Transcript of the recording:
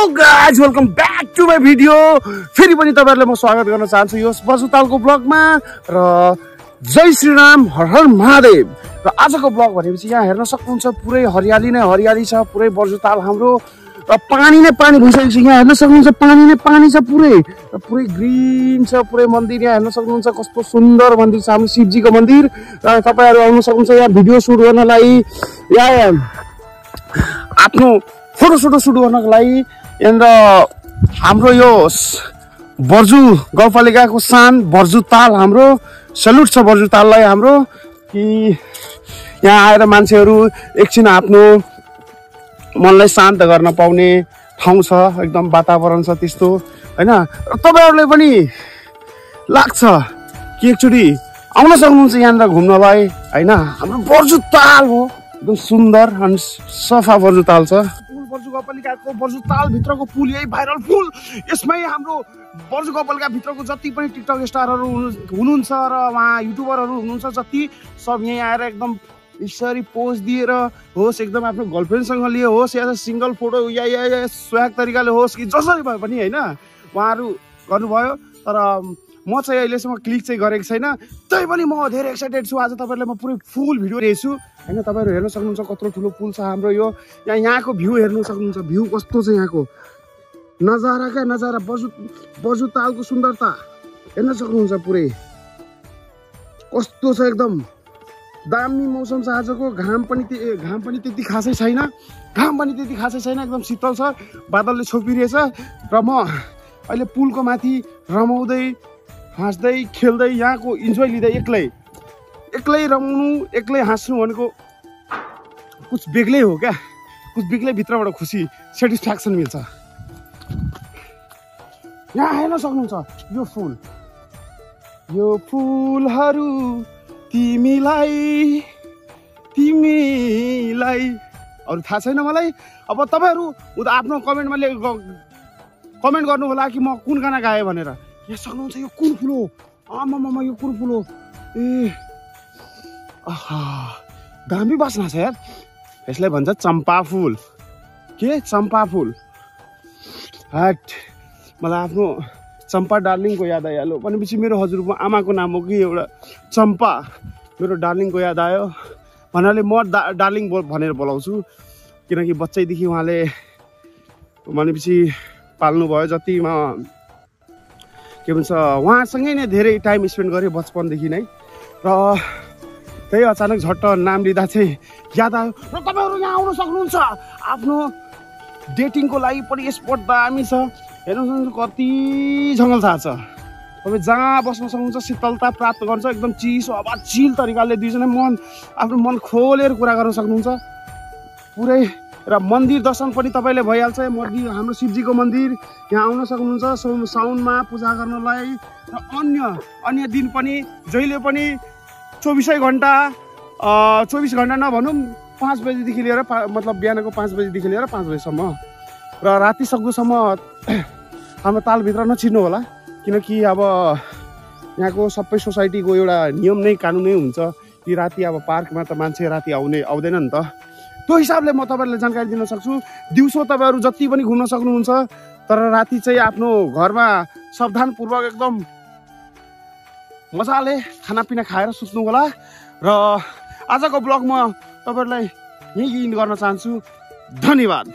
So guys welcome back to my video. फेरि पनि तपाईहरुलाई म स्वागत गर्न चाहन्छु यो बर्जुतालको ब्लगमा। र जय श्रीराम, हर हर महादेव। र आजको ब्लग भनेपछि यहाँ हेर्न सक्नुहुन्छ पुरै हरियाली नै हरियाली छ, पुरै बर्जुताल हाम्रो। र पानी नै पानी भइसकेको छ, यहाँ हेर्न सक्नुहुन्छ पानी नै पानी छ पुरै। र पुरै ग्रिन छ पुरै मन्दिर, यहाँ हेर्न सक्नुहुन्छ कस्तो सुन्दर मन्दिर छ हाम्रो शिवजीको मन्दिर। र तपाईहरु आउन सक्नुहुन्छ यहाँ भिडियो सुट गर्नलाई, यहाँ आफ्नो फोटो सुट गर्नको लागि। यहाँनिर हाम्रो यो बर्जु गाउँपालिकाको सान बर्जुताल हाम्रो सल्युट छ बर्जुताललाई हाम्रो, कि यहाँ आएर मान्छेहरू एकछिन आफ्नो मनलाई शान्त गर्न पाउने ठाउँ छ, एकदम वातावरण छ त्यस्तो हैन। तपाईहरुलाई पनि लाग्छ कि एकचोटि आउन सक्नुहुन्छ यहाँनिर घुम्नलाई हैन। हाम्रो बर्जुताल हो, एकदम सुन्दर अनि सफा बर्जुताल छ। बर्जु गाउँपालिकाको बर्जुताल भित्रको पुल यही भाइरल पुल। यसमै हाम्रो बर्जु गाउँपालिका भित्रको जति पनि टिकटक स्टारहरू हुनुहुन्छ र उहाँ युट्युबरहरू हुनुहुन्छ जति, सब यहीँ आएर एकदम यसरी पोज दिएर होस्, एकदम आफ्नो गर्लफ्रेन्डसँग लिए होस्, या सिङ्गल फोटो या स्वयाग तरिकाले होस् कि जसरी भए पनि होइन उहाँहरू गर्नुभयो। तर म चाहिँ अहिलेसम्म क्लिक चाहिँ गरेको छैन, तै पनि म धेरै एक्साइटेड छु। आज तपाईँहरूलाई म पुरै फुल भिडियो हेर्छु होइन। तपाईँहरू हेर्न सक्नुहुन्छ कत्रो ठुलो पुल छ हाम्रो यो। यहाँको भ्यू हेर्नु सक्नुहुन्छ, भ्यू कस्तो छ यहाँको नजारा, क्या नजारा, बर्जुतालको सुन्दरता हेर्न सक्नुहुन्छ पुरै कस्तो छ, एकदम दामी मौसम छ आजको। घाम पनि त्यति खासै छैन, एकदम शीतल छ, बादलले छोपिरहेछ। र म अहिले पुलको माथि रमाउँदै हाँस्दै खेल्दै यहाँको इन्जोय लिँदै एक्लै रमाउनु एक्लै हाँस्नु भनेको कुछ बेग्लै हो क्या, कुछ बेग्लै भित्रबाट खुसी सेटिस्फ्याक्सन मिल्छ। यहाँ हेर्न सक्नुहुन्छ यो फुलहरू तिमीलाई अरू थाहा छैन मलाई। अब तपाईँहरू उता आफ्नो कमेन्ट गर्नु होला कि म कुन गाना गाएँ भनेर। यहाँ सक्नुहुन्छ यो कुन फुल हो, आमामा यो कुन फुल हो, ए दामी बास्ना छ यार। यसलाई भन्छ चम्पा फुल, के चम्पा फुल। हट, मलाई आफ्नो चम्पा डार्लिङको याद आइहाल्यो भनेपछि मेरो हजुरको आमाको नाम हो कि एउटा चम्पा, मेरो डार्लिङको याद आयो भन्नाले म डार्लिङ भनेर बोलाउँछु, किनकि बच्चैदेखि उहाँले भनेपछि पाल्नुभयो। जति म के भन्छ उहाँसँगै नै धेरै टाइम स्पेन्ड गरेँ बचपनदेखि नै। र त्यही अचानक झट्ट नाम लिँदा चाहिँ याद आयो। र तपाईँहरू यहाँ आउन सक्नुहुन्छ, आफ्नो डेटिङको लागि पनि स्पट दामी छ। हेर्नु सक्नुहुन्छ कति जङ्गल छ, तपाईँ जहाँ बस्न सक्नुहुन्छ, शीतलता प्राप्त गर्छ, एकदम चिसो हावा चिल तरिकाले दुईजना आफ्नो मन खोलेर कुरा गर्न सक्नुहुन्छ पुरै। र मन्दिर दर्शन पनि तपाईँले भइहाल्छ, हाम्रो शिवजीको मन्दिर। यहाँ आउन सक्नुहुन्छ साउनमा पूजा गर्नलाई। र अन्य दिन पनि जहिले पनि 24 घन्टा नभनौँ, 5 बजीदेखि लिएर मतलब बिहानको 5 बजीदेखि लिएर 5 बजीसम्म र राति सक्दोसम्म हाम्रो तालभित्र नछिर्नु होला, किनकि अब यहाँको सबै सोसाइटीको एउटा नियम नै कानुनै हुन्छ कि राति अब पार्कमा त मान्छे राति आउँदैन नि त। त्यो हिसाबले म तपाईँहरूलाई जानकारी दिन सक्छु। दिउँसो तपाईँहरू जति पनि घुम्न सक्नुहुन्छ, तर राति चाहिँ आफ्नो घरमा सावधानपूर्वक एकदम मजाले खानापिना खाएर सुत्नु होला। र आजको ब्लग म तपाईँहरूलाई यहीँ इन्ड गर्न चाहन्छु। धन्यवाद।